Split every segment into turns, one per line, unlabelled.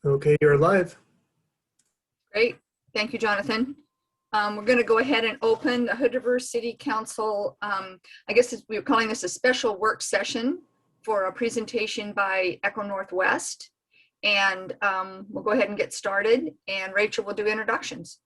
Okay, you're live.
Great. Thank you, Jonathan. We're going to go ahead and open the Hood River City Council. I guess we're calling this a special work session for a presentation by ECONorthwest. And we'll go ahead and get started. And Rachel will do introductions.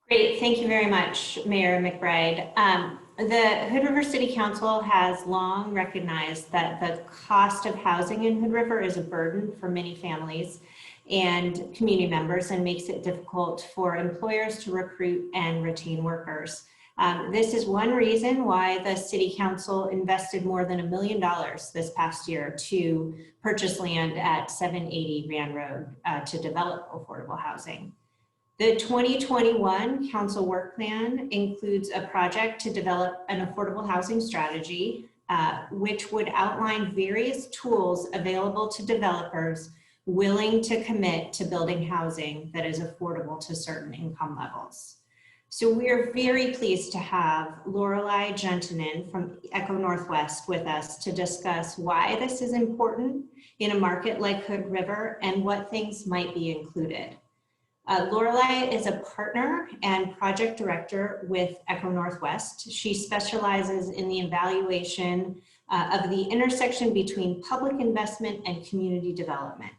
Great. Thank you very much, Mayor McBride. The Hood River City Council has long recognized that the cost of housing in Hood River is a burden for many families and community members and makes it difficult for employers to recruit and retain workers. This is one reason why the City Council invested more than $1 million this past year to purchase land at 780 Rand Road to develop affordable housing. The 2021 Council Work Plan includes a project to develop an affordable housing strategy, which would outline various tools available to developers willing to commit to building housing that is affordable to certain income levels. So we are very pleased to have Lorelei Juntunen from ECONorthwest with us to discuss why this is important in a market like Hood River and what things might be included. Lorelei is a partner and project director with ECONorthwest. She specializes in the evaluation of the intersection between public investment and community development.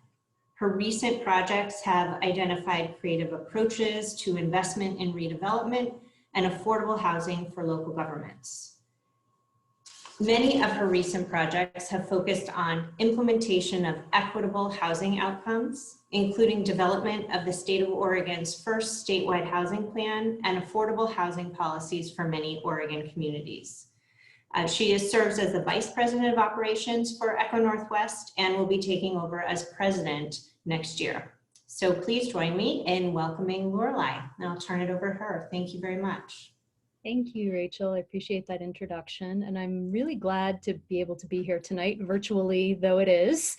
Her recent projects have identified creative approaches to investment in redevelopment and affordable housing for local governments. Many of her recent projects have focused on implementation of equitable housing outcomes, including development of the state of Oregon's first statewide housing plan and affordable housing policies for many Oregon communities. She serves as the Vice President of Operations for ECONorthwest and will be taking over as President next year. So please join me in welcoming Lorelei, and I'll turn it over to her. Thank you very much.
Thank you, Rachel. I appreciate that introduction, and I'm really glad to be able to be here tonight, virtually though it is,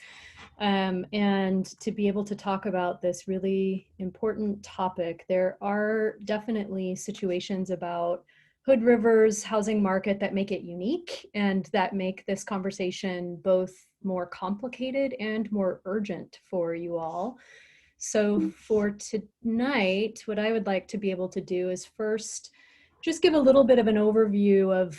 and to be able to talk about this really important topic. There are definitely situations about Hood River's housing market that make it unique and that make this conversation both more complicated and more urgent for you all. So for tonight, what I would like to be able to do is first just give a little bit of an overview of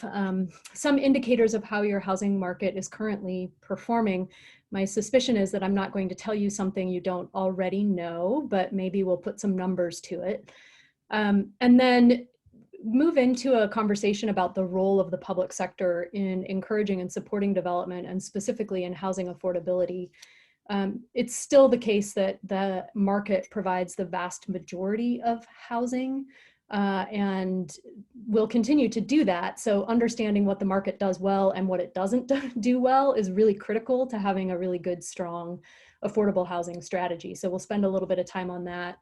some indicators of how your housing market is currently performing. My suspicion is that I'm not going to tell you something you don't already know, but maybe we'll put some numbers to it. And then move into a conversation about the role of the public sector in encouraging and supporting development, and specifically in housing affordability. It's still the case that the market provides the vast majority of housing, and will continue to do that. So understanding what the market does well and what it doesn't do well is really critical to having a really good, strong, affordable housing strategy. So we'll spend a little bit of time on that.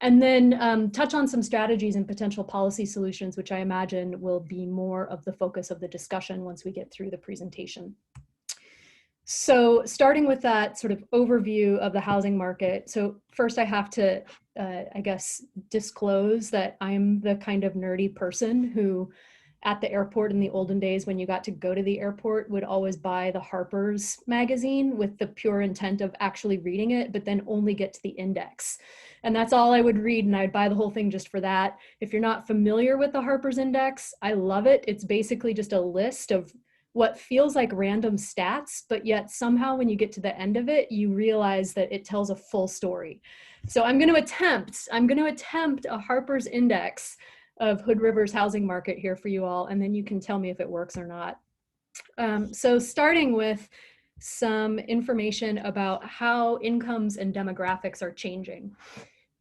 And then touch on some strategies and potential policy solutions, which I imagine will be more of the focus of the discussion once we get through the presentation. So starting with that sort of overview of the housing market. So first I have to, I guess, disclose that I'm the kind of nerdy person who at the airport in the olden days when you got to go to the airport would always buy the Harper's magazine with the pure intent of actually reading it, but then only get to the index. And that's all I would read, and I'd buy the whole thing just for that. If you're not familiar with the Harper's Index, I love it. It's basically just a list of what feels like random stats, but yet somehow when you get to the end of it, you realize that it tells a full story. So I'm going to attempt a Harper's Index of Hood River's housing market here for you all, and then you can tell me if it works or not. So starting with some information about how incomes and demographics are changing.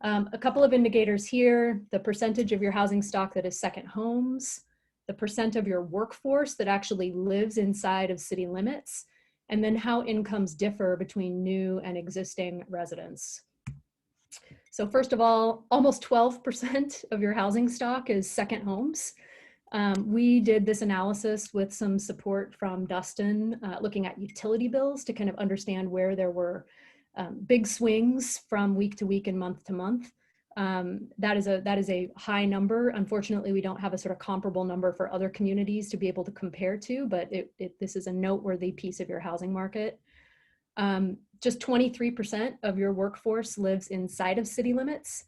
A couple of indicators here: the percentage of your housing stock that is second homes, the percent of your workforce that actually lives inside of city limits, and then how incomes differ between new and existing residents. So first of all, almost 12% of your housing stock is second homes. We did this analysis with some support from Dustin, looking at utility bills to kind of understand where there were big swings from week to week and month to month. That is a high number. Unfortunately, we don't have a sort of comparable number for other communities to be able to compare to, but this is a noteworthy piece of your housing market. Just 23% of your workforce lives inside of city limits.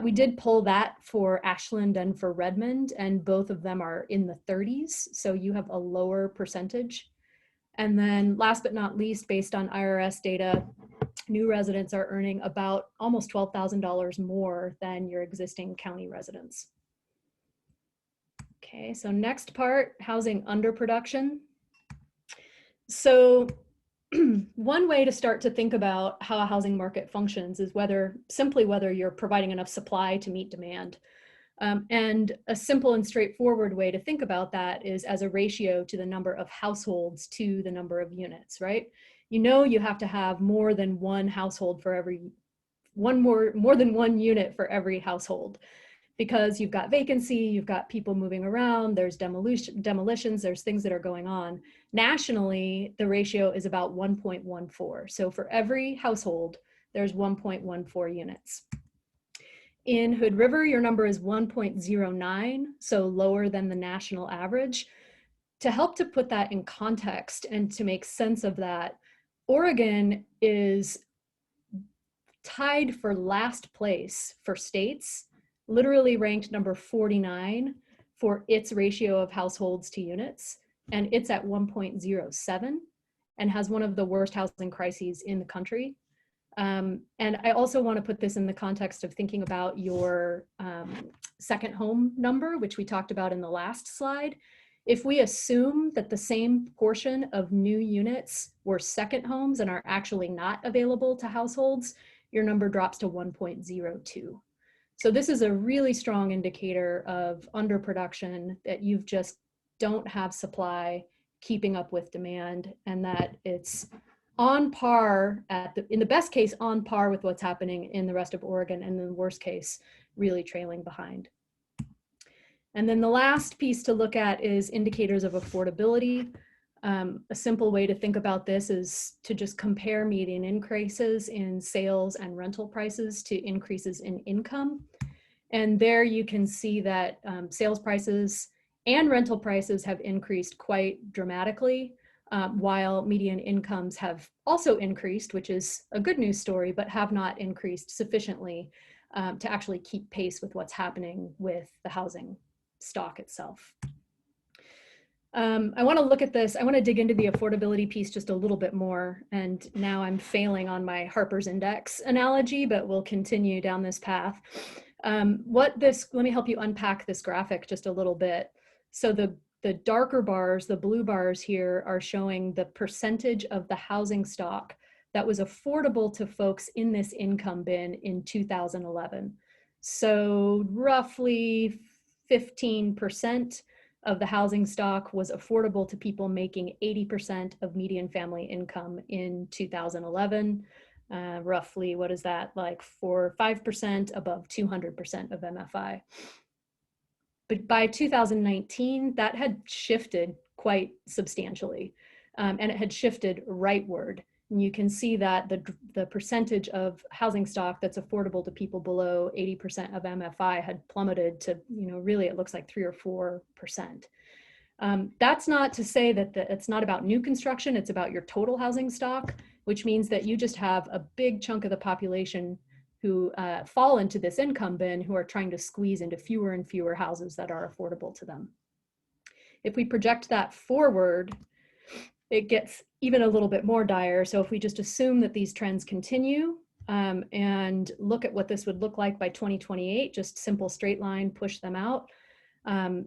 We did pull that for Ashland and for Redmond, and both of them are in the 30s, so you have a lower percentage. And then last but not least, based on IRS data, new residents are earning about almost $12,000 more than your existing county residents. Okay, so next part, housing underproduction. So one way to start to think about how a housing market functions is simply whether you're providing enough supply to meet demand. And a simple and straightforward way to think about that is as a ratio to the number of households to the number of units, right? You know, you have to have more than one household for every more than one unit for every household, because you've got vacancy, you've got people moving around, there's demolitions, there's things that are going on. Nationally, the ratio is about 1.14. So for every household, there's 1.14 units. In Hood River, your number is 1.09, so lower than the national average. To help to put that in context and to make sense of that, Oregon is tied for last place for states, literally ranked number 49 for its ratio of households to units, and it's at 1.07 and has one of the worst housing crises in the country. And I also want to put this in the context of thinking about your second home number, which we talked about in the last slide. If we assume that the same portion of new units were second homes and are actually not available to households, your number drops to 1.02. So this is a really strong indicator of underproduction, that you've just don't have supply keeping up with demand, and that it's on par in the best case, on par with what's happening in the rest of Oregon, and in the worst case, really trailing behind. And then the last piece to look at is indicators of affordability. A simple way to think about this is to just compare median increases in sales and rental prices to increases in income. And there you can see that sales prices and rental prices have increased quite dramatically, while median incomes have also increased, which is a good news story, but have not increased sufficiently to actually keep pace with what's happening with the housing stock itself. I want to look at this. I want to dig into the affordability piece just a little bit more. And now I'm failing on my Harper's Index analogy, but we'll continue down this path. Let me help you unpack this graphic just a little bit. So the darker bars, the blue bars here, are showing the percentage of the housing stock that was affordable to folks in this income bin in 2011. So roughly 15% of the housing stock was affordable to people making 80% of median family income in 2011. Roughly, what is that, like 4 or 5% above 200% of MFI. But by 2019, that had shifted quite substantially, and it had shifted rightward. And you can see that the percentage of housing stock that's affordable to people below 80% of MFI had plummeted to, really it looks like 3 or 4%. That's not to say that it's not about new construction, it's about your total housing stock, which means that you just have a big chunk of the population who fall into this income bin, who are trying to squeeze into fewer and fewer houses that are affordable to them. If we project that forward, it gets even a little bit more dire. So if we just assume that these trends continue and look at what this would look like by 2028, just simple straight line, push them out,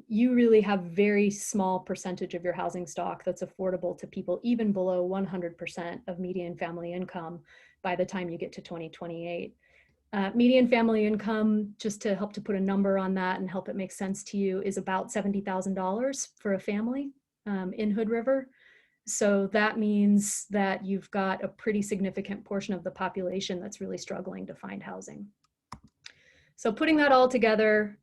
you really have very small percentage of your housing stock that's affordable to people even below 100% of median family income by the time you get to 2028. Median family income, just to help to put a number on that and help it make sense to you, is about $70,000 for a family in Hood River. So that means that you've got a pretty significant portion of the population that's really struggling to find housing. So putting that all together,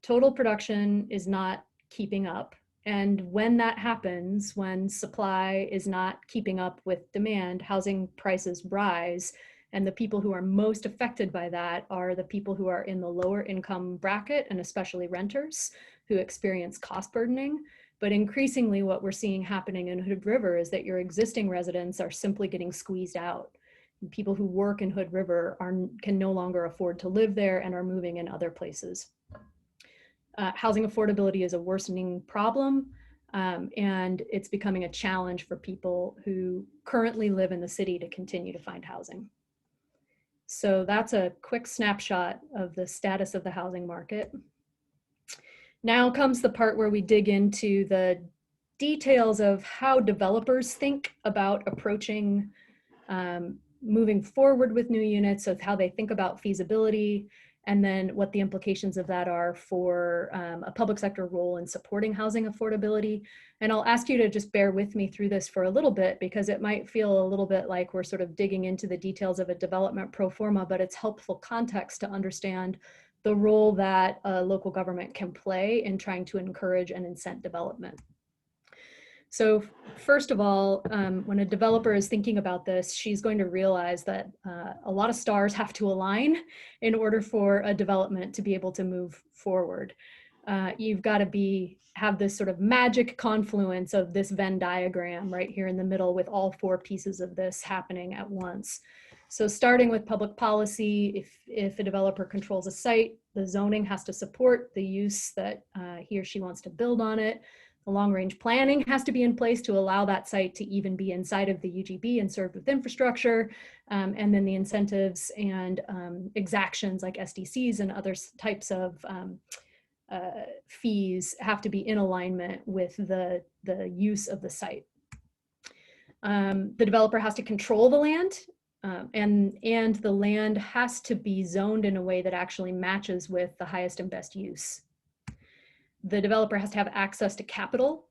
total production is not keeping up. And when that happens, when supply is not keeping up with demand, housing prices rise. And the people who are most affected by that are the people who are in the lower income bracket, and especially renters who experience cost burdening. But increasingly what we're seeing happening in Hood River is that your existing residents are simply getting squeezed out. And people who work in Hood River can no longer afford to live there and are moving in other places. Housing affordability is a worsening problem, and it's becoming a challenge for people who currently live in the city to continue to find housing. So that's a quick snapshot of the status of the housing market. Now comes the part where we dig into the details of how developers think about approaching moving forward with new units, of how they think about feasibility, and then what the implications of that are for a public sector role in supporting housing affordability. And I'll ask you to just bear with me through this for a little bit, because it might feel a little bit like we're sort of digging into the details of a development pro forma, but it's helpful context to understand the role that a local government can play in trying to encourage and incent development. So first of all, when a developer is thinking about this, she's going to realize that a lot of stars have to align in order for a development to be able to move forward. You've got to have this sort of magic confluence of this Venn diagram right here in the middle, with all four pieces of this happening at once. So starting with public policy, if a developer controls a site, the zoning has to support the use that he or she wants to build on it. The long-range planning has to be in place to allow that site to even be inside of the UGB and served with infrastructure. And then the incentives and exactions like SDCs and other types of fees have to be in alignment with the use of the site. The developer has to control the land, and the land has to be zoned in a way that actually matches with the highest and best use. The developer has to have access to capital.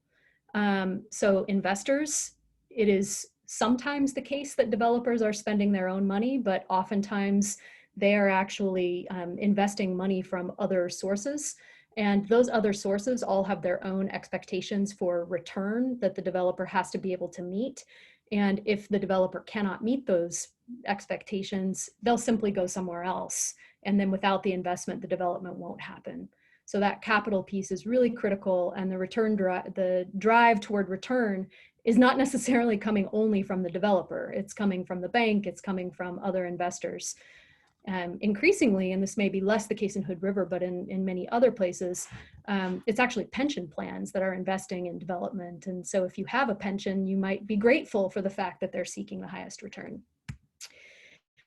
So investors, it is sometimes the case that developers are spending their own money, but oftentimes they are actually investing money from other sources. And those other sources all have their own expectations for return that the developer has to be able to meet. And if the developer cannot meet those expectations, they'll simply go somewhere else. And then without the investment, the development won't happen. So that capital piece is really critical, and the drive toward return is not necessarily coming only from the developer. It's coming from the bank, it's coming from other investors. Increasingly, and this may be less the case in Hood River, but in many other places, it's actually pension plans that are investing in development. And so if you have a pension, you might be grateful for the fact that they're seeking the highest return.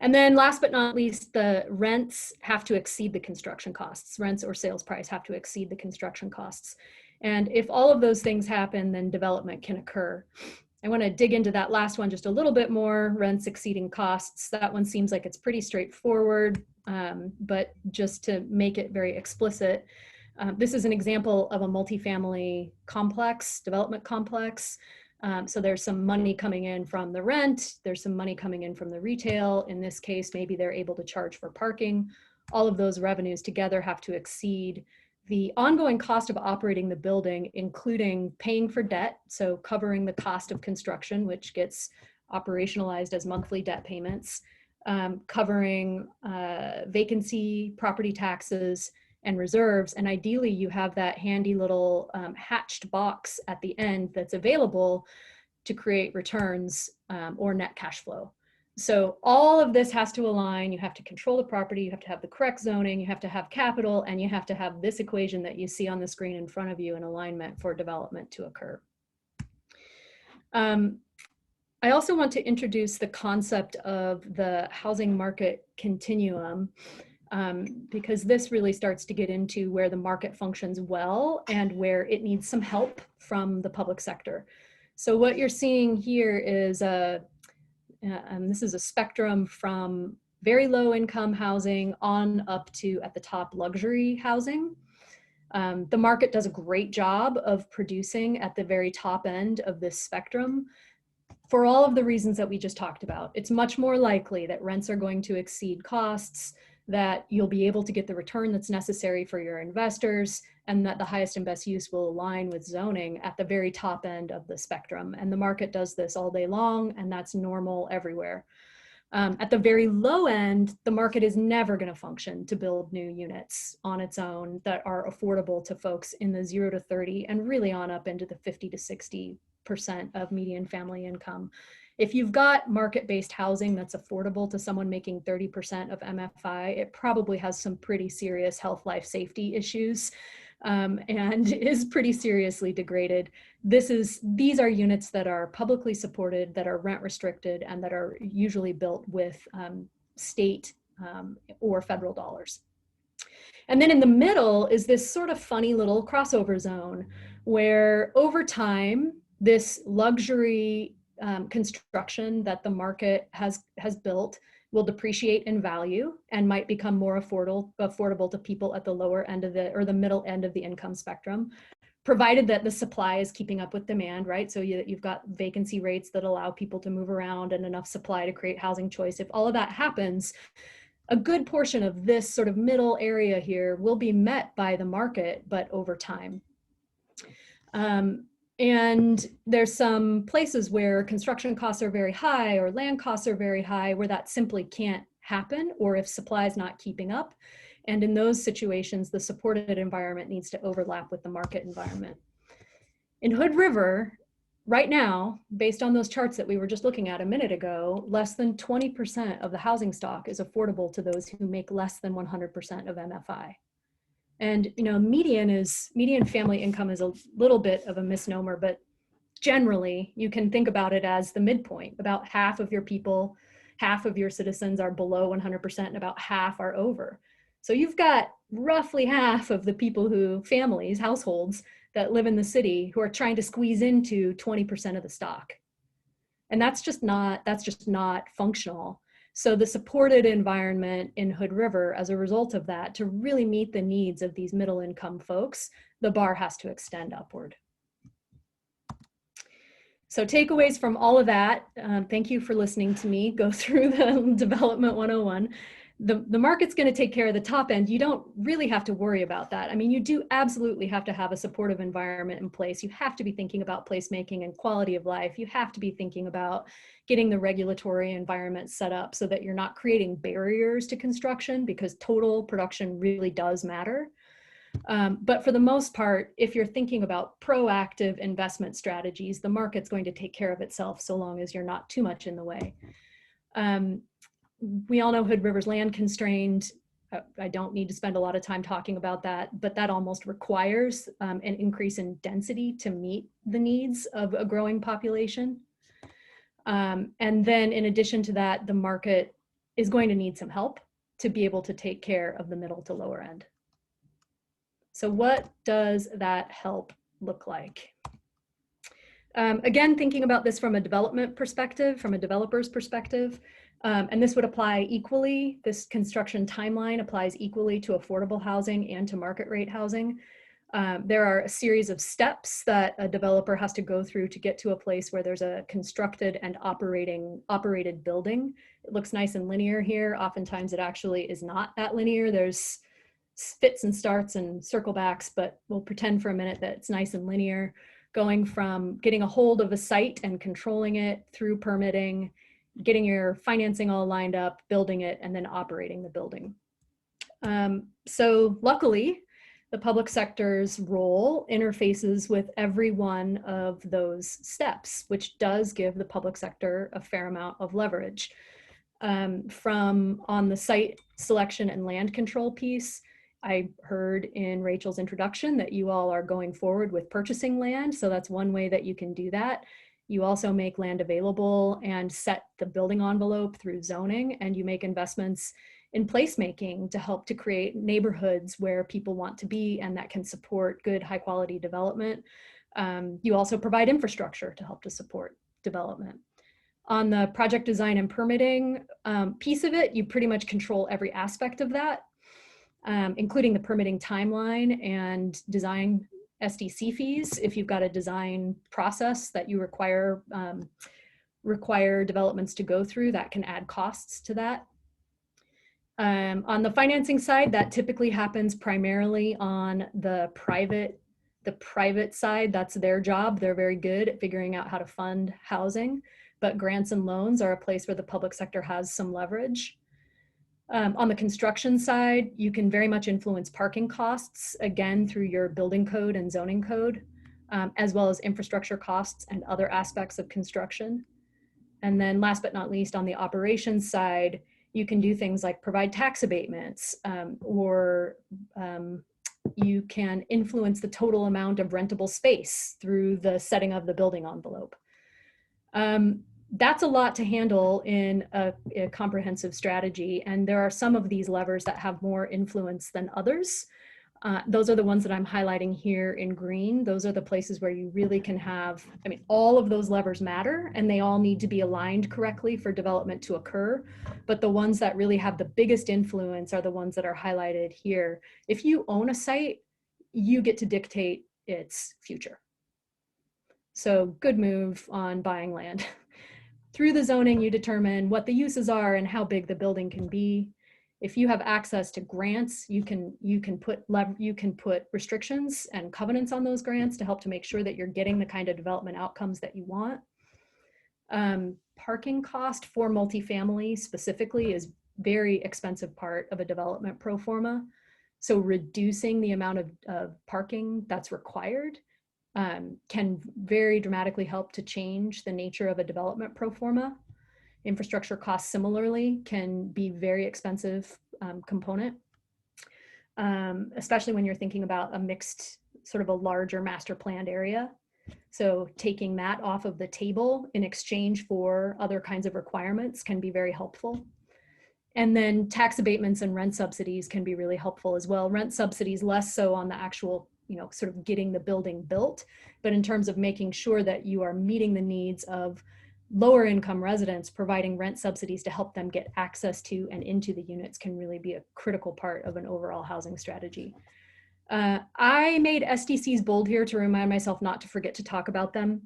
And then last but not least, the rents have to exceed the construction costs. Rents or sales price have to exceed the construction costs. And if all of those things happen, then development can occur. I want to dig into that last one just a little bit more, rents exceeding costs. That one seems like it's pretty straightforward, but just to make it very explicit, this is an example of a multifamily complex, development complex. So there's some money coming in from the rent, there's some money coming in from the retail. In this case, maybe they're able to charge for parking. All of those revenues together have to exceed the ongoing cost of operating the building, including paying for debt, so covering the cost of construction, which gets operationalized as monthly debt payments, covering vacancy, property taxes, and reserves. And ideally you have that handy little hatched box at the end that's available to create returns or net cash flow. So all of this has to align. You have to control the property, you have to have the correct zoning, you have to have capital, and you have to have this equation that you see on the screen in front of you in alignment for development to occur. I also want to introduce the concept of the housing market continuum, because this really starts to get into where the market functions well and where it needs some help from the public sector. So what you're seeing here is this is a spectrum from very low income housing on up to, at the top, luxury housing. The market does a great job of producing at the very top end of this spectrum for all of the reasons that we just talked about. It's much more likely that rents are going to exceed costs, that you'll be able to get the return that's necessary for your investors, and that the highest and best use will align with zoning at the very top end of the spectrum. And the market does this all day long, and that's normal everywhere. At the very low end, the market is never going to function to build new units on its own that are affordable to folks in the 0 to 30 and really on up into the 50 to 60% of median family income. If you've got market-based housing that's affordable to someone making 30% of MFI, it probably has some pretty serious health, life, safety issues, and is pretty seriously degraded. These are units that are publicly supported, that are rent restricted, and that are usually built with state or federal dollars. And then in the middle is this sort of funny little crossover zone where over time, this luxury construction that the market has built will depreciate in value and might become more affordable to people at the lower end of the middle end of the income spectrum, provided that the supply is keeping up with demand, right? So you've got vacancy rates that allow people to move around and enough supply to create housing choice. If all of that happens, a good portion of this sort of middle area here will be met by the market, but over time. And there's some places where construction costs are very high or land costs are very high where that simply can't happen, or if supply is not keeping up. And in those situations, the supported environment needs to overlap with the market environment. In Hood River, right now, based on those charts that we were just looking at a minute ago, less than 20% of the housing stock is affordable to those who make less than 100% of MFI. And median family income is a little bit of a misnomer, but generally you can think about it as the midpoint. About half of your people, half of your citizens are below 100% and about half are over. So you've got roughly half of the people households that live in the city who are trying to squeeze into 20% of the stock. And that's just not functional. So the supported environment in Hood River, as a result of that, to really meet the needs of these middle income folks, the bar has to extend upward. So takeaways from all of that, thank you for listening to me go through the Development 101. The market's going to take care of the top end. You don't really have to worry about that. I mean, you do absolutely have to have a supportive environment in place. You have to be thinking about placemaking and quality of life. You have to be thinking about getting the regulatory environment set up so that you're not creating barriers to construction, because total production really does matter. But for the most part, if you're thinking about proactive investment strategies, the market's going to take care of itself so long as you're not too much in the way. We all know Hood River's land constrained. I don't need to spend a lot of time talking about that, but that almost requires an increase in density to meet the needs of a growing population. And then in addition to that, the market is going to need some help to be able to take care of the middle to lower end. So what does that help look like? Again, thinking about this from a development perspective, from a developer's perspective, and this would apply equally, this construction timeline applies equally to affordable housing and to market rate housing. There are a series of steps that a developer has to go through to get to a place where there's a constructed and operated building. It looks nice and linear here. Oftentimes it actually is not that linear. There's fits and starts and circle backs, but we'll pretend for a minute that it's nice and linear, going from getting a hold of a site and controlling it through permitting, getting your financing all lined up, building it, and then operating the building. So luckily, the public sector's role interfaces with every one of those steps, which does give the public sector a fair amount of leverage. From on the site selection and land control piece, I heard in Rachel's introduction that you all are going forward with purchasing land. So that's one way that you can do that. You also make land available and set the building envelope through zoning, and you make investments in placemaking to help to create neighborhoods where people want to be and that can support good, high quality development. You also provide infrastructure to help to support development. On the project design and permitting piece of it, you pretty much control every aspect of that, including the permitting timeline and design SDC fees. If you've got a design process that you require developments to go through, that can add costs to that. On the financing side, that typically happens primarily on the private The private side, that's their job. They're very good at figuring out how to fund housing, but grants and loans are a place where the public sector has some leverage. On the construction side, you can very much influence parking costs, again, through your building code and zoning code, as well as infrastructure costs and other aspects of construction. And then last but not least, on the operations side, you can do things like provide tax abatements, or you can influence the total amount of rentable space through the setting of the building envelope. That's a lot to handle in a comprehensive strategy. And there are some of these levers that have more influence than others. Those are the ones that I'm highlighting here in green. Those are the places where you really can have, I mean, all of those levers matter and they all need to be aligned correctly for development to occur. But the ones that really have the biggest influence are the ones that are highlighted here. If you own a site, you get to dictate its future. So good move on buying land. Through the zoning, you determine what the uses are and how big the building can be. If you have access to grants, you can put restrictions and covenants on those grants to help to make sure that you're getting the kind of development outcomes that you want. Parking cost for multifamily specifically is very expensive part of a development pro forma. So reducing the amount of parking that's required can very dramatically help to change the nature of a development pro forma. Infrastructure costs similarly can be very expensive component, especially when you're thinking about a mixed, sort of a larger master planned area. So taking that off of the table in exchange for other kinds of requirements can be very helpful. And then tax abatements and rent subsidies can be really helpful as well. Rent subsidies less so on the actual, sort of getting the building built, but in terms of making sure that you are meeting the needs of lower income residents, providing rent subsidies to help them get access to and into the units can really be a critical part of an overall housing strategy. I made SDCs bold here to remind myself not to forget to talk about them.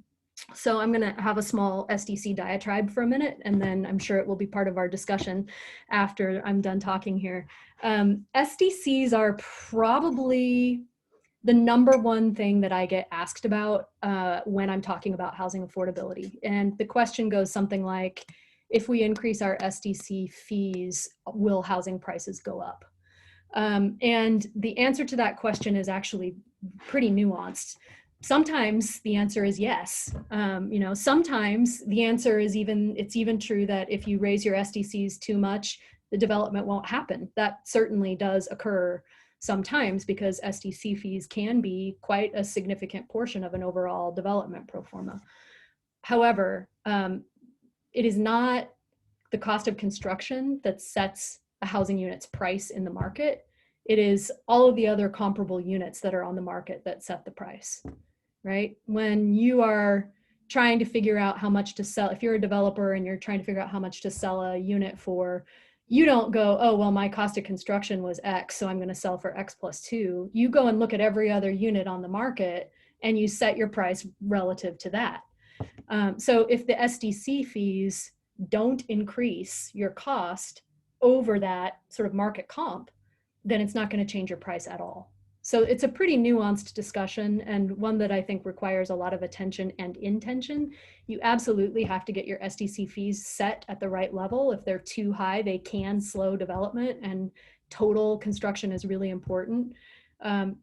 So I'm going to have a small SDC diatribe for a minute, and then I'm sure it will be part of our discussion after I'm done talking here. SDCs are probably the number one thing that I get asked about when I'm talking about housing affordability. And the question goes something like, if we increase our SDC fees, will housing prices go up? And the answer to that question is actually pretty nuanced. Sometimes the answer is yes. Sometimes the answer is it's even true that if you raise your SDCs too much, the development won't happen. That certainly does occur sometimes because SDC fees can be quite a significant portion of an overall development pro forma. However, it is not the cost of construction that sets a housing unit's price in the market. It is all of the other comparable units that are on the market that set the price, right? When you are trying to figure out how much to sell, if you're a developer and you're trying to figure out how much to sell a unit for, you don't go, oh, well, my cost of construction was X, so I'm going to sell for X plus 2. You go and look at every other unit on the market and you set your price relative to that. So if the SDC fees don't increase your cost over that sort of market comp, then it's not going to change your price at all. So it's a pretty nuanced discussion and one that I think requires a lot of attention and intention. You absolutely have to get your SDC fees set at the right level. If they're too high, they can slow development, and total construction is really important.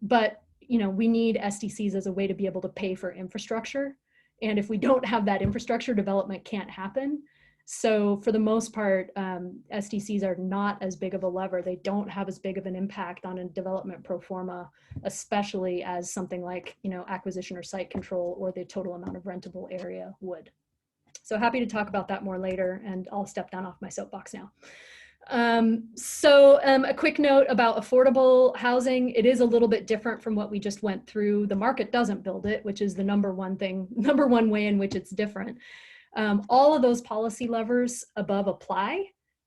But we need SDCs as a way to be able to pay for infrastructure. And if we don't have that infrastructure, development can't happen. So for the most part, SDCs are not as big of a lever. They don't have as big of an impact on a development pro forma, especially as something like, acquisition or site control or the total amount of rentable area would. So happy to talk about that more later, and I'll step down off my soapbox now. A quick note about affordable housing. It is a little bit different from what we just went through. The market doesn't build it, which is the number one way in which it's different. All of those policy levers above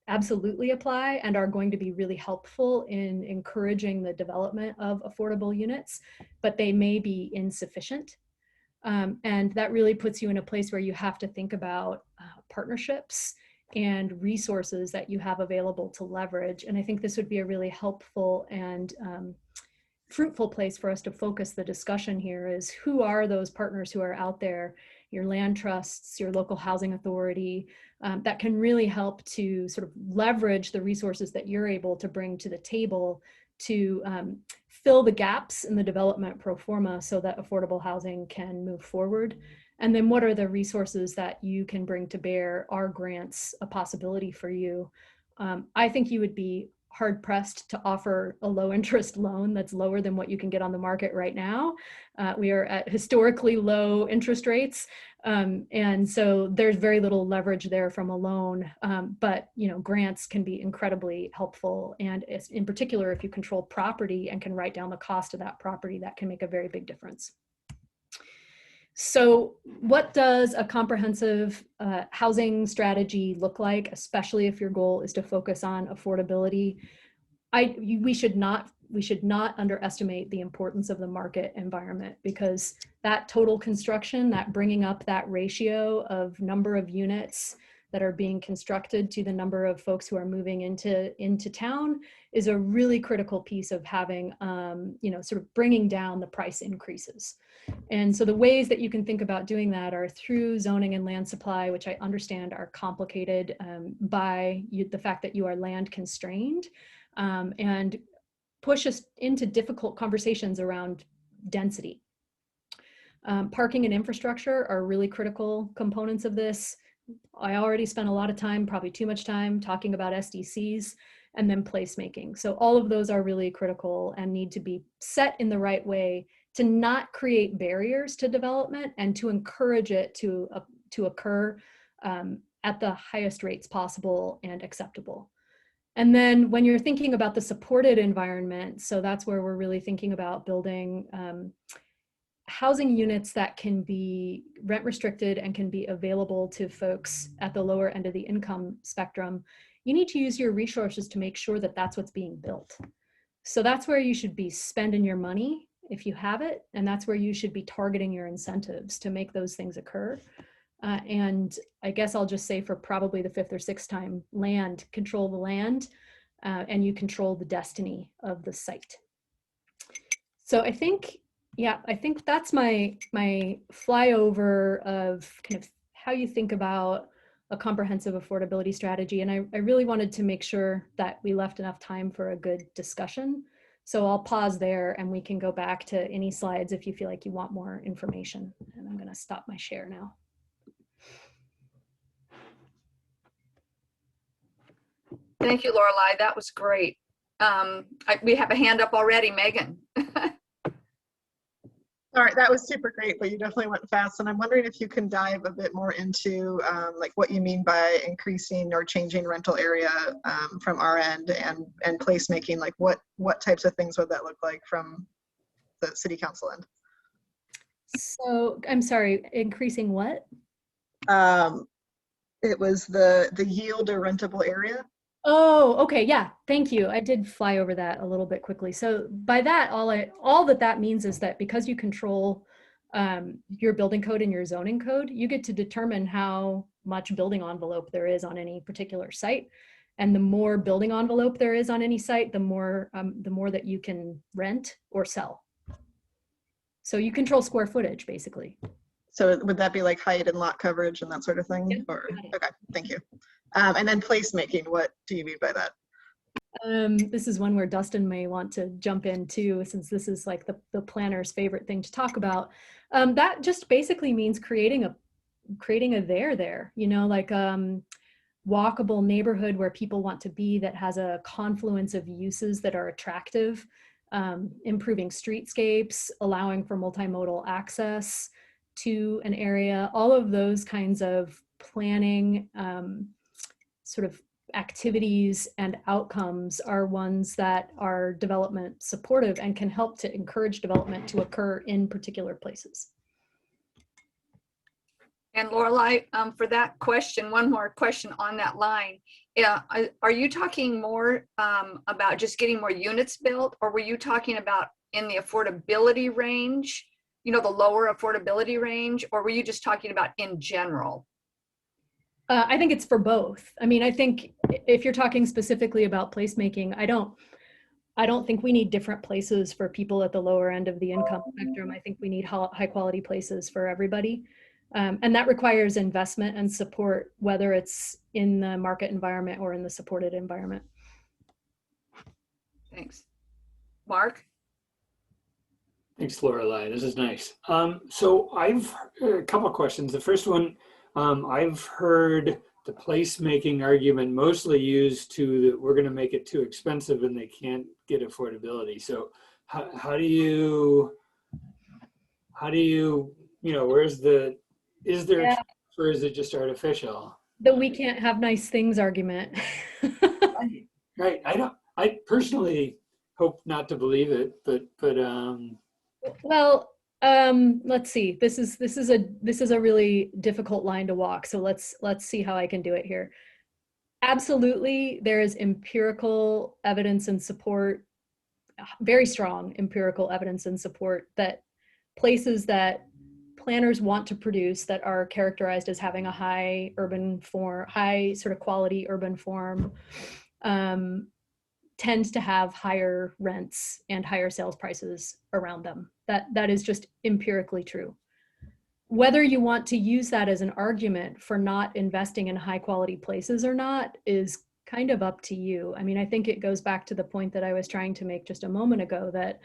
absolutely apply, and are going to be really helpful in encouraging the development of affordable units, but they may be insufficient. And that really puts you in a place where you have to think about partnerships and resources that you have available to leverage. And I think this would be a really helpful and fruitful place for us to focus the discussion here is who are those partners who are out there, your land trusts, your local housing authority, that can really help to sort of leverage the resources that you're able to bring to the table to fill the gaps in the development pro forma so that affordable housing can move forward. And then what are the resources that you can bring to bear? Are grants a possibility for you? I think you would be hard pressed to offer a low interest loan that's lower than what you can get on the market right now. We are at historically low interest rates. And so there's very little leverage there from a loan, but grants can be incredibly helpful. And in particular, if you control property and can write down the cost of that property, that can make a very big difference. So what does a comprehensive housing strategy look like, especially if your goal is to focus on affordability? We should not underestimate the importance of the market environment, because that total construction, that bringing up that ratio of number of units that are being constructed to the number of folks who are moving into town is a really critical piece of having, sort of bringing down the price increases. And so the ways that you can think about doing that are through zoning and land supply, which I understand are complicated by the fact that you are land constrained, and push us into difficult conversations around density. Parking and infrastructure are really critical components of this. I already spent a lot of time, probably too much time, talking about SDCs, and then placemaking. So all of those are really critical and need to be set in the right way to not create barriers to development and to encourage it to occur at the highest rates possible and acceptable. And then when you're thinking about the supported environment, so that's where we're really thinking about building housing units that can be rent restricted and can be available to folks at the lower end of the income spectrum. You need to use your resources to make sure that that's what's being built. So that's where you should be spending your money if you have it, and that's where you should be targeting your incentives to make those things occur. And I guess I'll just say, for probably the 5th or 6th time, land, control the land, and you control the destiny of the site. So I think that's my flyover of kind of how you think about a comprehensive affordability strategy. And I really wanted to make sure that we left enough time for a good discussion. So I'll pause there and we can go back to any slides if you feel like you want more information. And I'm going to stop my share now.
Thank you, Lorelei. That was great. We have a hand up already, Megan.
All right, that was super great, but you definitely went fast. And I'm wondering if you can dive a bit more into like what you mean by increasing or changing rental area from our end, and placemaking. Like what types of things would that look like from the city council end?
So I'm sorry, increasing what?
It was the yield or rentable area.
Oh, okay. Yeah. Thank you. I did fly over that a little bit quickly. So by that, all that means is that because you control your building code and your zoning code, you get to determine how much building envelope there is on any particular site. And the more building envelope there is on any site, the more that you can rent or sell. So you control square footage, basically.
So would that be like height and lot coverage and that sort of thing?
Yeah,
or okay, thank you. And then placemaking, what do you mean by that?
This is one where Dustin may want to jump in too, since this is like the planner's favorite thing to talk about. That just basically means creating a there, like walkable neighborhood where people want to be, that has a confluence of uses that are attractive, improving streetscapes, allowing for multimodal access to an area. All of those kinds of planning sort of activities and outcomes are ones that are development supportive and can help to encourage development to occur in particular places.
And Lorelei, for that question, one more question on that line. Are you talking more about just getting more units built, or were you talking about in the affordability range, the lower affordability range, or were you just talking about in general?
I think it's for both. I mean, I think if you're talking specifically about placemaking, I don't think we need different places for people at the lower end of the income spectrum. I think we need high quality places for everybody. And that requires investment and support, whether it's in the market environment or in the supported environment.
Thanks. Mark?
Thanks, Lorelei. This is nice. So I've a couple of questions. The first one, I've heard the placemaking argument mostly used to that we're going to make it too expensive and they can't get affordability. So how do you, where's the, is there,
Yeah.
or is it just artificial?
The we can't have nice things argument.
Right. I personally hope not to believe it, but
Well, let's see. This is a really difficult line to walk. So let's see how I can do it here. Absolutely, there is empirical evidence and support, very strong empirical evidence and support that places that planners want to produce that are characterized as having a high urban form, high sort of quality urban form, tends to have higher rents and higher sales prices around them. That is just empirically true. Whether you want to use that as an argument for not investing in high quality places or not is kind of up to you. I mean, I think it goes back to the point that I was trying to make just a moment ago, that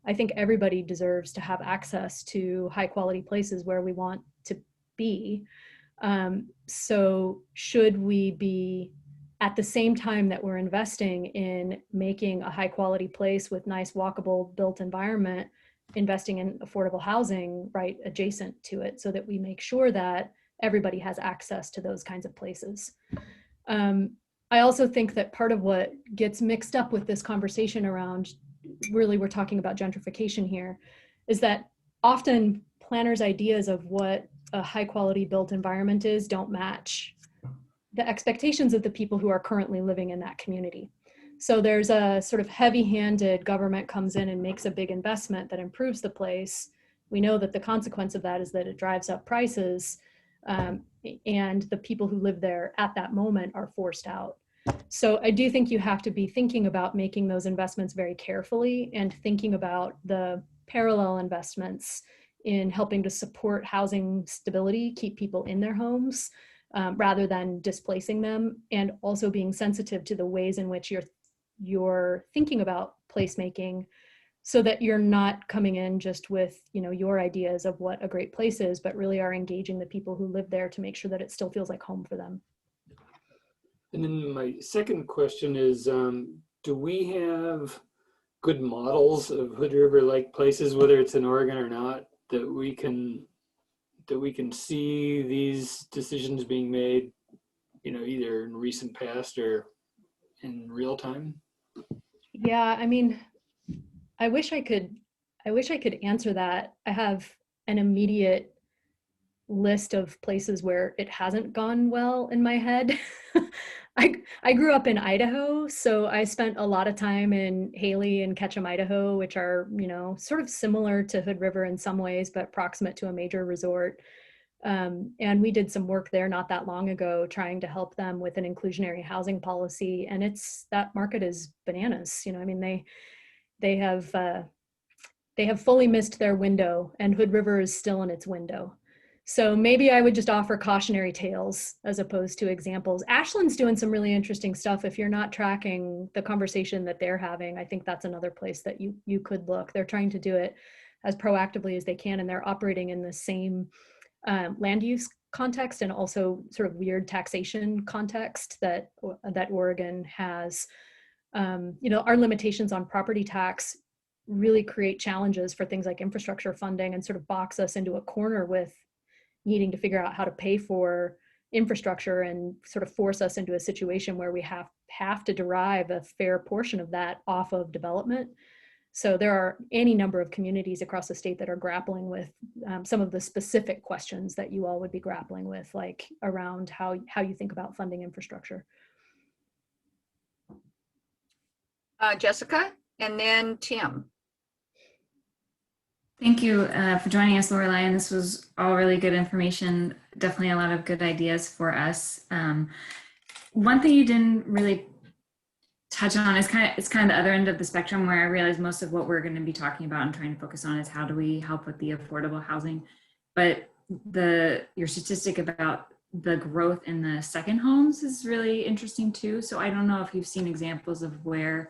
I think everybody deserves to have access to high quality places where we want to be. So should we be, at the same time that we're investing in making a high quality place with nice walkable built environment, investing in affordable housing right adjacent to it, so that we make sure that everybody has access to those kinds of places. I also think that part of what gets mixed up with this conversation around, really we're talking about gentrification here, is that often planners' ideas of what a high quality built environment is don't match the expectations of the people who are currently living in that community. So there's a sort of heavy-handed government comes in and makes a big investment that improves the place. We know that the consequence of that is that it drives up prices, and the people who live there at that moment are forced out. So I do think you have to be thinking about making those investments very carefully and thinking about the parallel investments in helping to support housing stability, keep people in their homes, rather than displacing them, and also being sensitive to the ways in which you're thinking about placemaking, so that you're not coming in just with your ideas of what a great place is, but really are engaging the people who live there to make sure that it still feels like home for them.
And then my second question is, do we have good models of Hood River-like places, whether it's in Oregon or not, that we can see these decisions being made, either in recent past or in real time?
Yeah, I mean, I wish I could answer that. I have an immediate list of places where it hasn't gone well in my head. I grew up in Idaho, so I spent a lot of time in Haley and Ketchum, Idaho, which are, sort of similar to Hood River in some ways, but proximate to a major resort. And we did some work there not that long ago, trying to help them with an inclusionary housing policy. And that market is bananas. I mean, they have fully missed their window, and Hood River is still in its window. So maybe I would just offer cautionary tales as opposed to examples. Ashland's doing some really interesting stuff. If you're not tracking the conversation that they're having, I think that's another place that you could look. They're trying to do it as proactively as they can, and they're operating in the same land use context and also sort of weird taxation context that Oregon has. Our limitations on property tax really create challenges for things like infrastructure funding and sort of box us into a corner with needing to figure out how to pay for infrastructure, and sort of force us into a situation where we have to derive a fair portion of that off of development. So there are any number of communities across the state that are grappling with some of the specific questions that you all would be grappling with, like around how you think about funding infrastructure.
Jessica, and then Tim.
Thank you for joining us, Lorelei, and this was all really good information. Definitely a lot of good ideas for us. One thing you didn't really touch on is it's kind of the other end of the spectrum, where I realize most of what we're going to be talking about and trying to focus on is how do we help with the affordable housing. But your statistic about the growth in the second homes is really interesting too. So I don't know if you've seen examples of where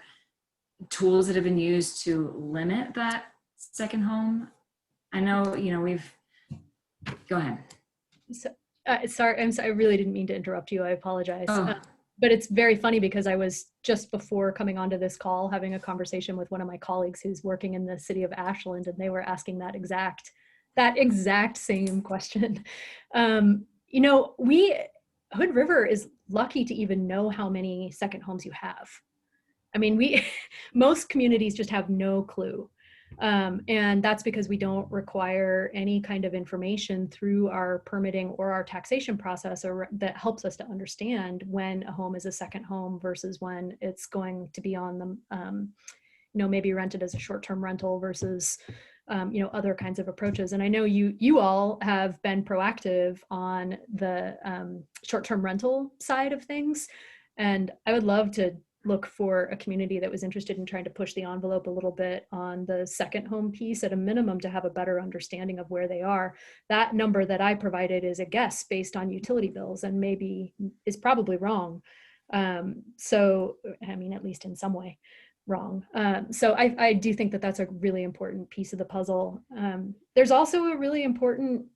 tools that have been used to limit that second home. I know, go ahead.
So, sorry, I really didn't mean to interrupt you. I apologize.
Oh.
But it's very funny because I was just before coming onto this call having a conversation with one of my colleagues who's working in the city of Ashland, and they were asking that exact same question. Hood River is lucky to even know how many second homes you have. I mean, most communities just have no clue. And that's because we don't require any kind of information through our permitting or our taxation process that helps us to understand when a home is a second home versus when it's going to be on the, maybe rented as a short-term rental versus, other kinds of approaches. And I know you all have been proactive on the short-term rental side of things. And I would love to look for a community that was interested in trying to push the envelope a little bit on the second home piece at a minimum to have a better understanding of where they are. That number that I provided is a guess based on utility bills and maybe is probably wrong. So, I mean, at least in some way wrong. So I do think that that's a really important piece of the puzzle. There's also a really important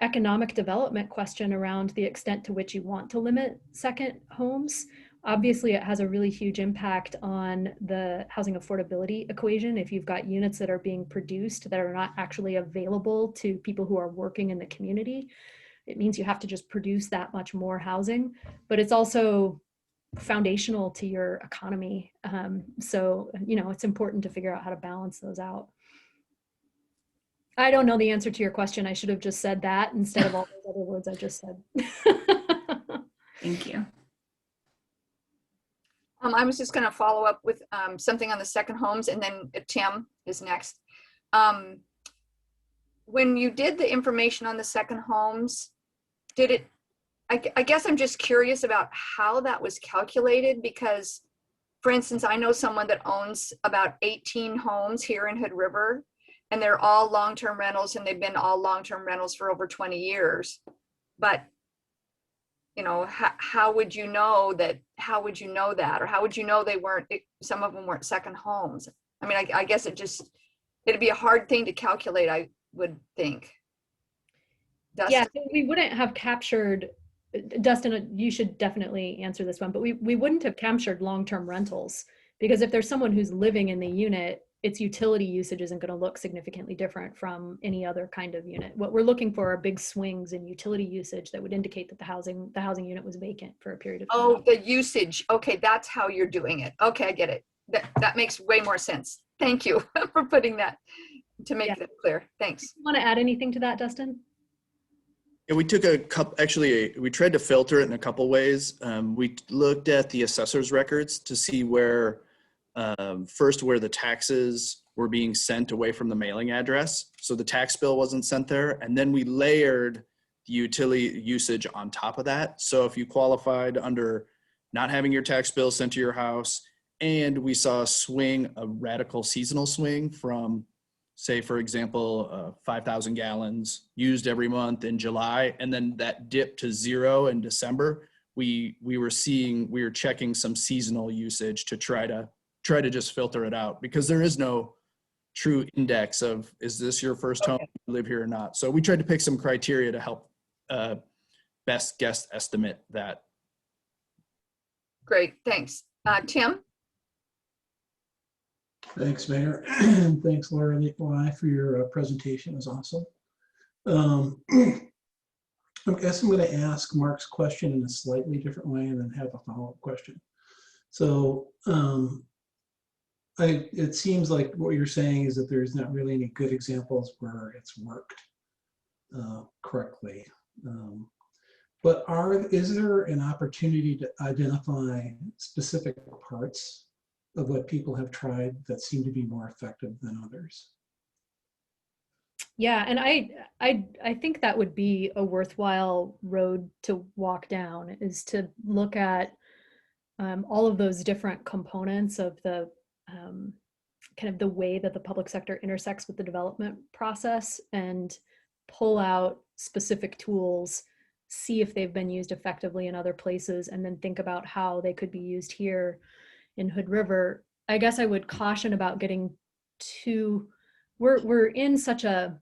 economic development question around the extent to which you want to limit second homes. Obviously, it has a really huge impact on the housing affordability equation. If you've got units that are being produced that are not actually available to people who are working in the community, it means you have to just produce that much more housing. But it's also foundational to your economy. So, it's important to figure out how to balance those out. I don't know the answer to your question. I should have just said that instead of all those other words I just said.
Thank you.
I was just going to follow up with something on the second homes, and then Tim is next. When you did the information on the second homes, I guess I'm just curious about how that was calculated, because, for instance, I know someone that owns about 18 homes here in Hood River, and they're all long-term rentals, and they've been all long-term rentals for over 20 years. But how would you know that? How would you know that? Or how would you know some of them weren't second homes? I mean, I guess it'd be a hard thing to calculate, I would think. Dustin?
Yeah, so we wouldn't have captured, Dustin, you should definitely answer this one, but we wouldn't have captured long-term rentals, because if there's someone who's living in the unit, its utility usage isn't going to look significantly different from any other kind of unit. What we're looking for are big swings in utility usage that would indicate that the housing unit was vacant for a period of time.
Oh, the usage. Okay, that's how you're doing it. Okay, I get it. That makes way more sense. Thank you for putting that, to make that clear. Thanks.
You want to add anything to that, Dustin?
Yeah, we took we tried to filter it in a couple ways. We looked at the assessor's records to see where the taxes were being sent away from the mailing address. So the tax bill wasn't sent there. And then we layered the utility usage on top of that. So if you qualified under not having your tax bill sent to your house, and we saw a radical seasonal swing from, say, for example, 5,000 gallons used every month in July, and then that dipped to 0 in December, we were checking some seasonal usage to try to just filter it out, because there is no true index of, is this your first home, you live here or not? So we tried to pick some criteria to help best guess estimate that.
Great, thanks. Tim?
Thanks, Mayor. And thanks, Lorelei, for your presentation. It was awesome. I guess I'm going to ask Mark's question in a slightly different way and then have a follow-up question. So it seems like what you're saying is that there's not really any good examples where it's worked correctly. But is there an opportunity to identify specific parts of what people have tried that seem to be more effective than others?
Yeah, and I think that would be a worthwhile road to walk down, is to look at all of those different components of the kind of the way that the public sector intersects with the development process and pull out specific tools, see if they've been used effectively in other places, and then think about how they could be used here in Hood River. I guess I would caution about getting too, we're in such a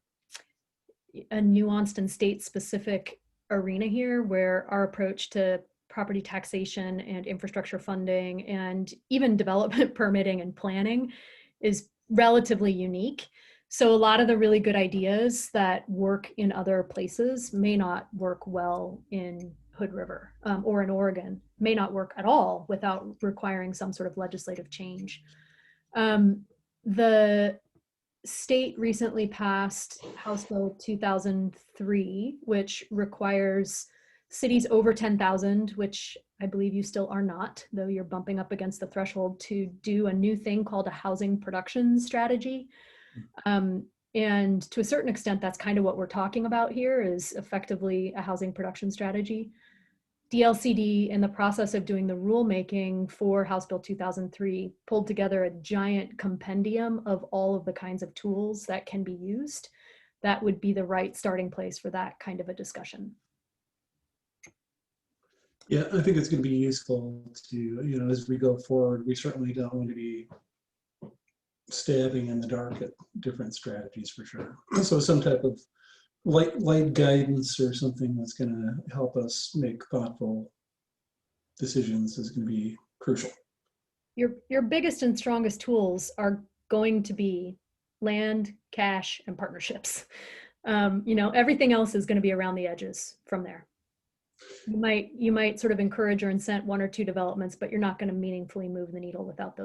nuanced and state specific arena here where our approach to property taxation and infrastructure funding and even development permitting and planning is relatively unique. So a lot of the really good ideas that work in other places may not work well in Hood River or in Oregon, may not work at all without requiring some sort of legislative change. The state recently passed House Bill 2003, which requires cities over 10,000, which I believe you still are not, though you're bumping up against the threshold, to do a new thing called a housing production strategy. And to a certain extent, that's kind of what we're talking about here, is effectively a housing production strategy. DLCD, in the process of doing the rulemaking for House Bill 2003, pulled together a giant compendium of all of the kinds of tools that can be used. That would be the right starting place for that kind of a discussion.
Yeah, I think it's going to be useful to, as we go forward, we certainly don't want to be stabbing in the dark at different strategies for sure. So some type of light guidance or something that's going to help us make thoughtful decisions is going to be crucial.
Your biggest and strongest tools are going to be land, cash, and partnerships. Everything else is going to be around the edges from there. You might sort of encourage or incent one or two developments, but you're not going to meaningfully move the needle without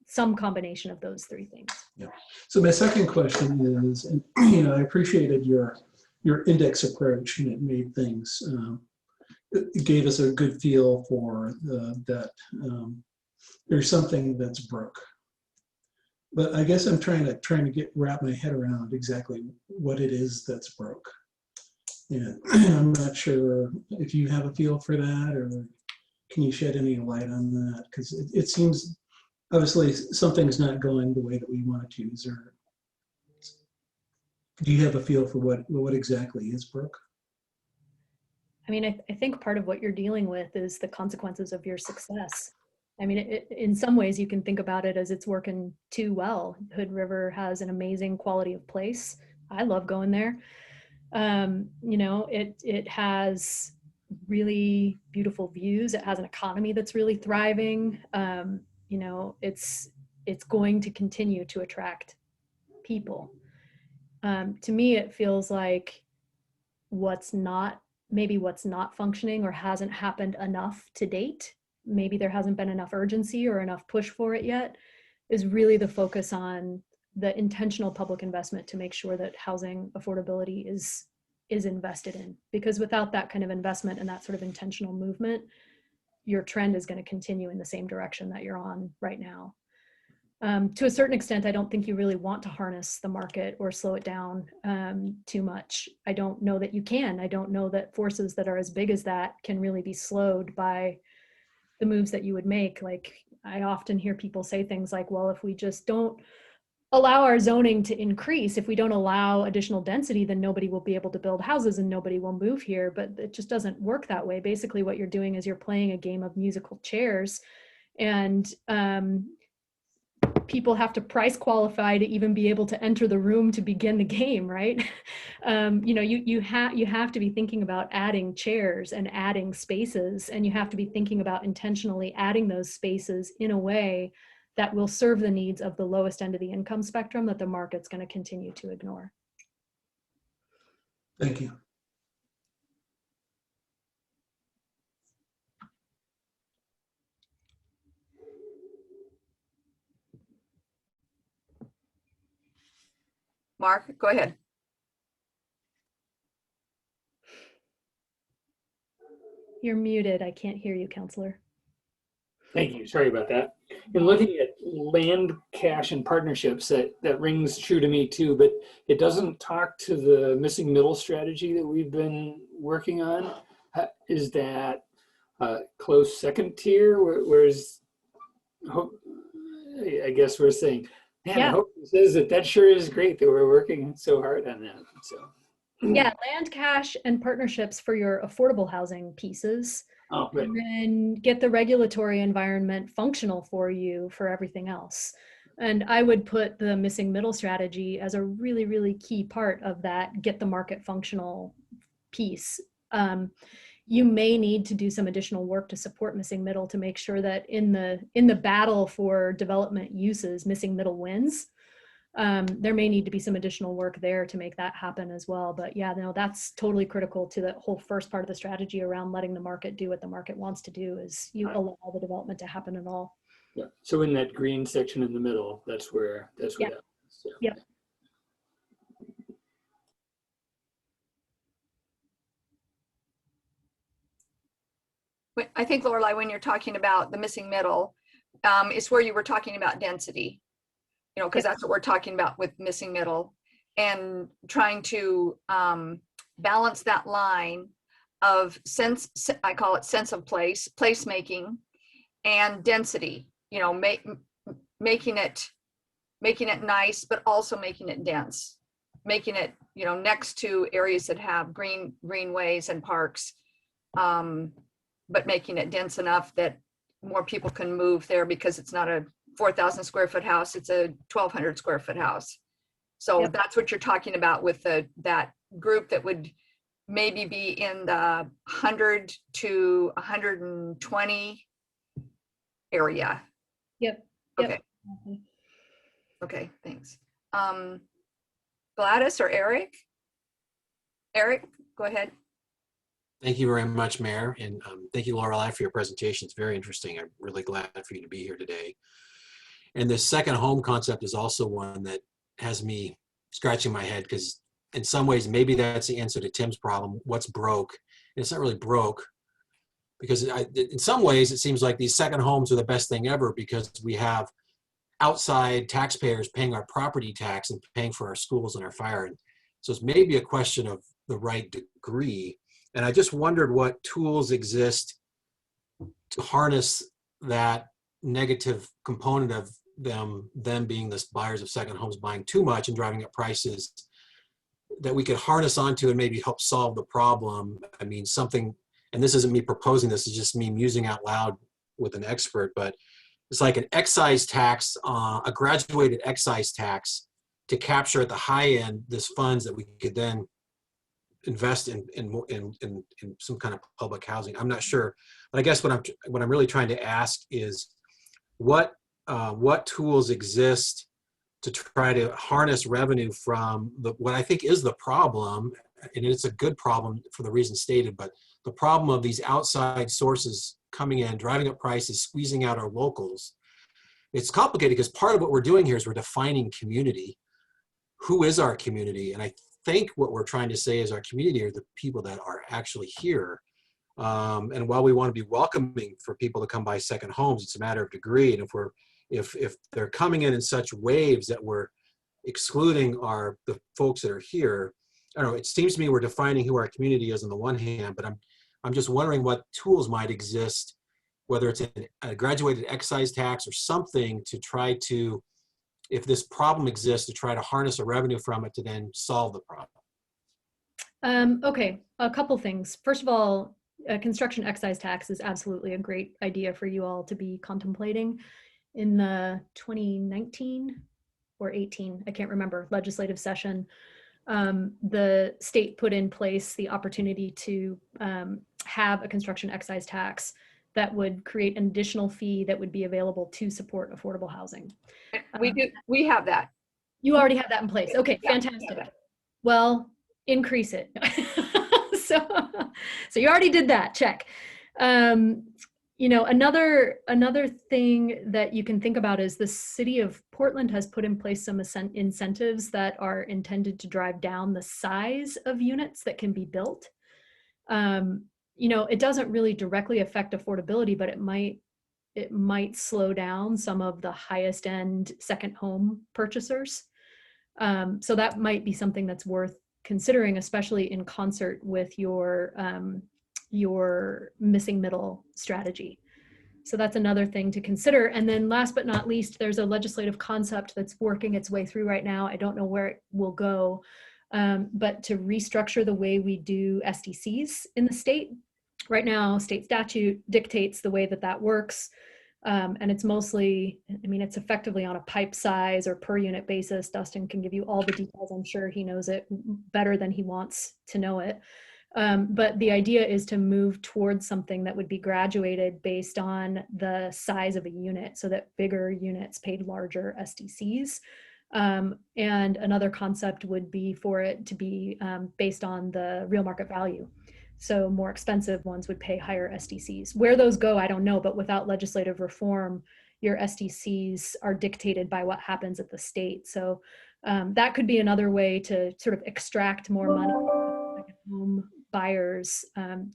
some combination of those three things.
Yeah. So my second question is, and I appreciated your index approach, and it made things, it gave us a good feel for that there's something that's broke. But I guess I'm trying to wrap my head around exactly what it is that's broke. And I'm not sure if you have a feel for that, or can you shed any light on that? Because it seems obviously something's not going the way that we want it to. Do you have a feel for what exactly is broke?
I mean, I think part of what you're dealing with is the consequences of your success. I mean, in some ways you can think about it as it's working too well. Hood River has an amazing quality of place. I love going there. It has really beautiful views. It has an economy that's really thriving. It's going to continue to attract people. To me, it feels like what's not functioning or hasn't happened enough to date, maybe there hasn't been enough urgency or enough push for it yet, is really the focus on the intentional public investment to make sure that housing affordability is invested in. Because without that kind of investment and that sort of intentional movement, your trend is going to continue in the same direction that you're on right now. To a certain extent, I don't think you really want to harness the market or slow it down too much. I don't know that you can. I don't know that forces that are as big as that can really be slowed by the moves that you would make. Like, I often hear people say things like, well, if we just don't allow our zoning to increase, if we don't allow additional density, then nobody will be able to build houses and nobody will move here. But it just doesn't work that way. Basically, what you're doing is you're playing a game of musical chairs, and people have to price qualify to even be able to enter the room to begin the game, right? You have to be thinking about adding chairs and adding spaces, and you have to be thinking about intentionally adding those spaces in a way that will serve the needs of the lowest end of the income spectrum that the market's going to continue to ignore.
Thank you.
Mark, go ahead.
You're muted. I can't hear you, Counselor.
Thank you. Sorry about that. In looking at land, cash, and partnerships, that rings true to me too, but it doesn't talk to the missing middle strategy that we've been working on. Is that close second tier, whereas I guess we're saying, man, I
Yeah.
hope this is it. That sure is great that we're working so hard on that. So.
Yeah, land, cash, and partnerships for your affordable housing pieces.
Oh, right.
And then get the regulatory environment functional for you for everything else. And I would put the missing middle strategy as a really, really key part of that get the market functional piece. You may need to do some additional work to support missing middle to make sure that in the battle for development uses, missing middle wins. There may need to be some additional work there to make that happen as well. But yeah, no, that's totally critical to the whole first part of the strategy around letting the market do what the market wants to do is you allow the development to happen at all.
Yeah. So in that green section in the middle, that's where
Yeah.
that happens. Yeah.
Yep.
I think, Lorelei, when you're talking about the missing middle, it's where you were talking about density, because that's what we're talking about with missing middle, and trying to balance that line of sense, I call it sense of place, placemaking, and density, making it nice, but also making it dense, making it, next to areas that have greenways and parks, but making it dense enough that more people can move there because it's not a 4,000 square foot house, it's a 1,200 square foot house. So that's what you're talking about with that group that would maybe be in the 100 to 120 area.
Yep.
Okay. Okay, thanks. Gladys or Eric? Eric, go ahead.
Thank you very much, Mayor, and thank you, Lorelei, for your presentation. It's very interesting. I'm really glad for you to be here today. And the second home concept is also one that has me scratching my head because in some ways, maybe that's the answer to Tim's problem, what's broke? And it's not really broke because in some ways, it seems like these second homes are the best thing ever because we have outside taxpayers paying our property tax and paying for our schools and our fire. And so it's maybe a question of the right degree. And I just wondered what tools exist to harness that negative component of them being the buyers of second homes buying too much and driving up prices that we could harness onto and maybe help solve the problem. I mean, something, and this isn't me proposing, this is just me musing out loud with an expert, but it's like an excise tax, a graduated excise tax to capture at the high end this funds that we could then invest in some kind of public housing. I'm not sure, but I guess what I'm really trying to ask is what tools exist to try to harness revenue from what I think is the problem, and it's a good problem for the reason stated, but the problem of these outside sources coming in, driving up prices, squeezing out our locals. It's complicated because part of what we're doing here is we're defining community. Who is our community? And I think what we're trying to say is our community are the people that are actually here. And while we want to be welcoming for people to come buy second homes, it's a matter of degree. And if they're coming in such waves that we're excluding the folks that are here, I don't know, it seems to me we're defining who our community is on the one hand, but I'm just wondering what tools might exist, whether it's a graduated excise tax or something to try to, if this problem exists, to try to harness a revenue from it to then solve the problem.
Okay, a couple things. First of all, a construction excise tax is absolutely a great idea for you all to be contemplating. In the 2019 or 18, I can't remember, legislative session, the state put in place the opportunity to have a construction excise tax that would create an additional fee that would be available to support affordable housing.
We have that.
You already have that in place. Okay,
Yeah,
fantastic. Well, increase it. so you already did that, check. Another thing that you can think about is the city of Portland has put in place some incentives that are intended to drive down the size of units that can be built. It doesn't really directly affect affordability, but it might slow down some of the highest end second home purchasers. So that might be something that's worth considering, especially in concert with your your missing middle strategy. So that's another thing to consider. And then last but not least, there's a legislative concept that's working its way through right now. I don't know where it will go, but to restructure the way we do SDCs in the state. Right now, state statute dictates the way that that works. And it's mostly, I mean, it's effectively on a pipe size or per unit basis. Dustin can give you all the details. I'm sure he knows it better than he wants to know it. But the idea is to move towards something that would be graduated based on the size of a unit, so that bigger units paid larger SDCs. And another concept would be for it to be based on the real market value. So more expensive ones would pay higher SDCs. Where those go, I don't know, but without legislative reform, your SDCs are dictated by what happens at the state. So that could be another way to sort of extract more money from home buyers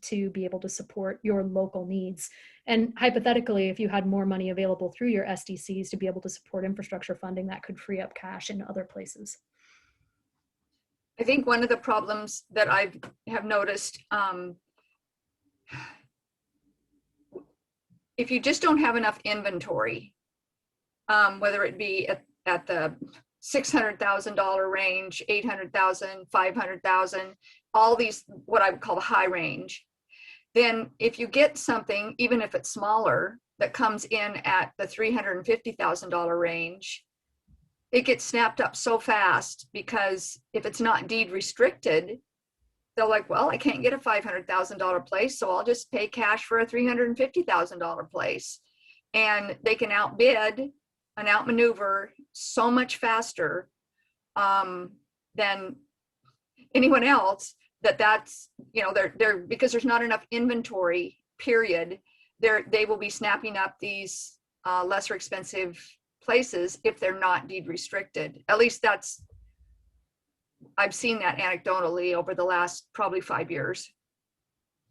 to be able to support your local needs. And hypothetically, if you had more money available through your SDCs to be able to support infrastructure funding, that could free up cash in other places.
I think one of the problems that I have noticed, if you just don't have enough inventory, whether it be at the $600,000 range, 800,000, 500,000, all these, what I would call the high range, then if you get something, even if it's smaller, that comes in at the $350,000 range, it gets snapped up so fast, because if it's not deed restricted, they're like, well, I can't get a $500,000 place, so I'll just pay cash for a $350,000 place. And they can outbid and outmaneuver so much faster than anyone else, that's, you know, they're because there's not enough inventory, period. They will be snapping up these lesser expensive places if they're not deed restricted. At least I've seen that anecdotally over the last probably 5 years.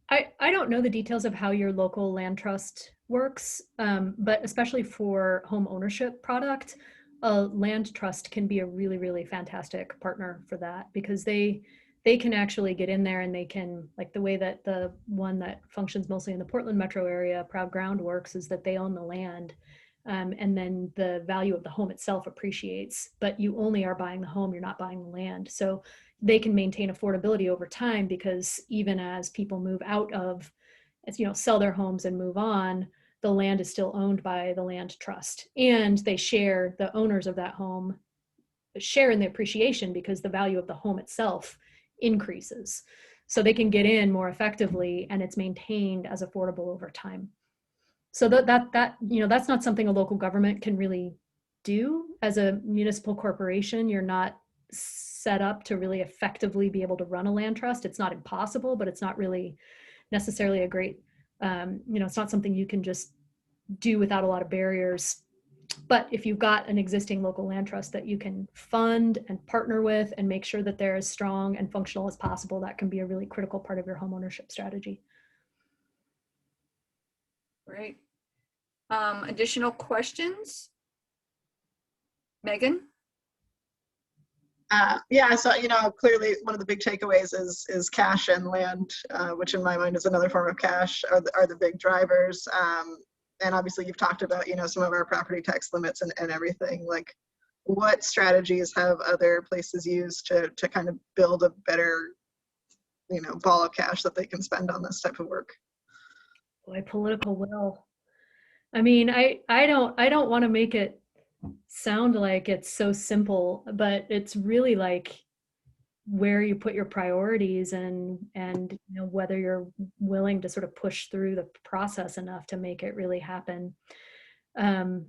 I don't know the details of how your local land trust works, but especially for home ownership product, a land trust can be a really, really fantastic partner for that, because they can actually get in there and they can, like the way that the one that functions mostly in the Portland metro area, Proud Ground, works is that they own the land. And then the value of the home itself appreciates, but you only are buying the home, you're not buying the land. So they can maintain affordability over time, because even as people move out of, sell their homes and move on, the land is still owned by the land trust. And they share, the owners of that home share in the appreciation, because the value of the home itself increases. So they can get in more effectively, and it's maintained as affordable over time. So that's not something a local government can really do. As a municipal corporation, you're not set up to really effectively be able to run a land trust. It's not impossible, but it's not really necessarily a great, it's not something you can just do without a lot of barriers. But if you've got an existing local land trust that you can fund and partner with and make sure that they're as strong and functional as possible, that can be a really critical part of your homeownership strategy.
Great. Additional questions? Megan?
Yeah, so, clearly one of the big takeaways is cash and land, which in my mind is another form of cash, are the big drivers. And obviously you've talked about, some of our property tax limits and everything. Like, what strategies have other places used to kind of build a better, ball of cash that they can spend on this type of work?
Boy, political will. I mean, I don't want to make it sound like it's so simple, but it's really like where you put your priorities and whether you're willing to sort of push through the process enough to make it really happen. The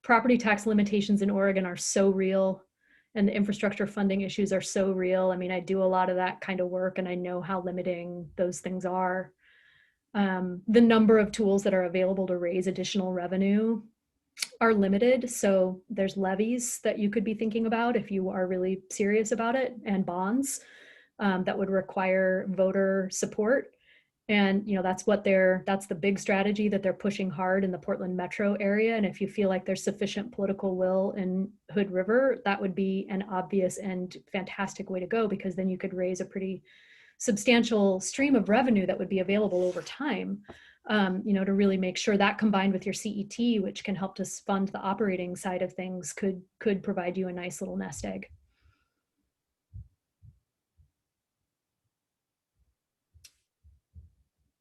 property tax limitations in Oregon are so real, and the infrastructure funding issues are so real. I mean, I do a lot of that kind of work, and I know how limiting those things are. The number of tools that are available to raise additional revenue are limited. So there's levies that you could be thinking about if you are really serious about it, and bonds that would require voter support. And that's the big strategy that they're pushing hard in the Portland metro area. And if you feel like there's sufficient political will in Hood River, that would be an obvious and fantastic way to go, because then you could raise a pretty substantial stream of revenue that would be available over time, to really make sure that combined with your CET, which can help to fund the operating side of things, could provide you a nice little nest egg.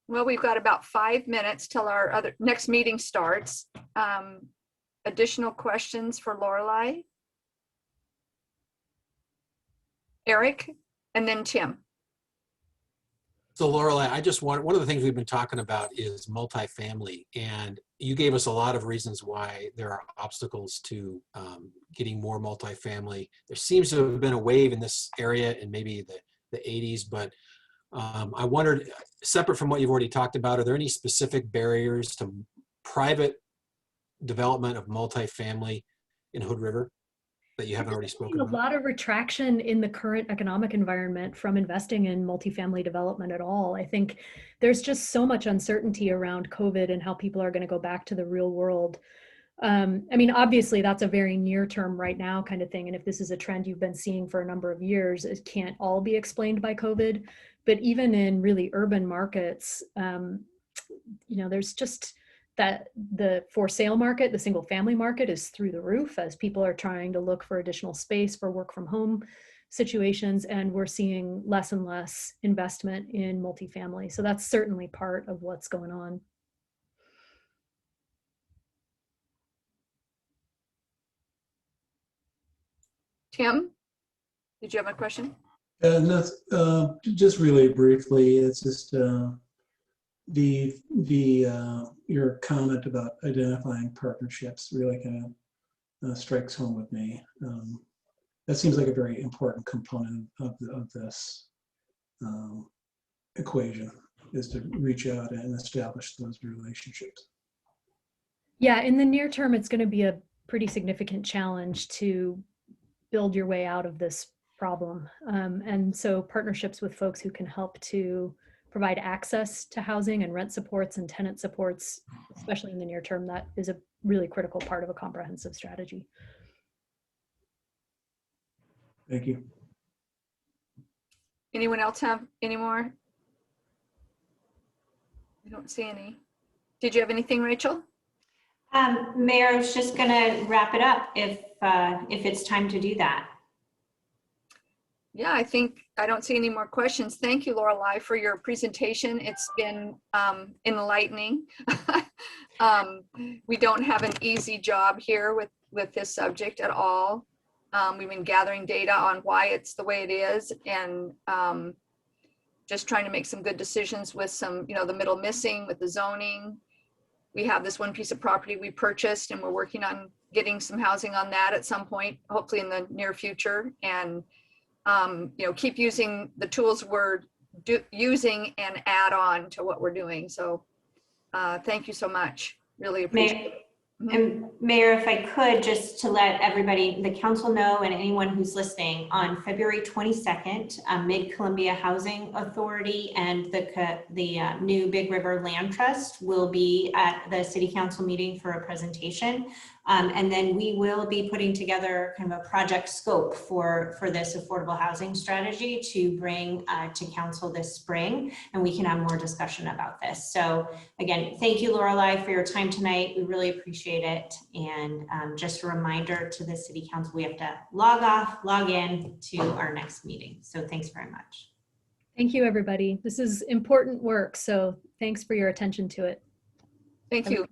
Well, we've got about 5 minutes till our next meeting starts. Additional questions for Lorelei? Eric, and then Tim.
So Lorelei, one of the things we've been talking about is multifamily, and you gave us a lot of reasons why there are obstacles to getting more multifamily. There seems to have been a wave in this area in maybe the 80s, but I wondered, separate from what you've already talked about, are there any specific barriers to private development of multifamily in Hood River that you haven't already spoken about?
A lot of retraction in the current economic environment from investing in multifamily development at all. I think there's just so much uncertainty around COVID and how people are going to go back to the real world. Obviously that's a very near term right now kind of thing. And if this is a trend you've been seeing for a number of years, it can't all be explained by COVID. But even in really urban markets, there's just that the for sale market, the single family market is through the roof as people are trying to look for additional space for work from home situations. And we're seeing less and less investment in multifamily. So that's certainly part of what's going on.
Tim, did you have a question?
No, just really briefly, it's just your comment about identifying partnerships really kind of strikes home with me. That seems like a very important component of this equation, is to reach out and establish those relationships.
Yeah, in the near term, it's going to be a pretty significant challenge to build your way out of this problem. And so partnerships with folks who can help to provide access to housing and rent supports and tenant supports, especially in the near term, that is a really critical part of a comprehensive strategy.
Thank you.
Anyone else have any more? I don't see any. Did you have anything, Rachel?
Mayor, I was just going to wrap it up if it's time to do that.
Yeah, I don't see any more questions. Thank you, Lorelei, for your presentation. It's been enlightening. We don't have an easy job here with this subject at all. We've been gathering data on why it's the way it is, and just trying to make some good decisions with some, the middle missing with the zoning. We have this one piece of property we purchased, and we're working on getting some housing on that at some point, hopefully in the near future. And keep using the tools we're using and add on to what we're doing. So thank you so much. Really appreciate it.
And Mayor, if I could, just to let everybody, the council know, and anyone who's listening, on February 22nd, Mid-Columbia Housing Authority and the new Big River Land Trust will be at the City Council meeting for a presentation. And then we will be putting together kind of a project scope for this affordable housing strategy to bring to council this spring, and we can have more discussion about this. So again, thank you, Lorelei, for your time tonight. We really appreciate it. And just a reminder to the City Council, we have to log in to our next meeting. So thanks very much.
Thank you, everybody. This is important work, so thanks for your attention to it.
Thank you.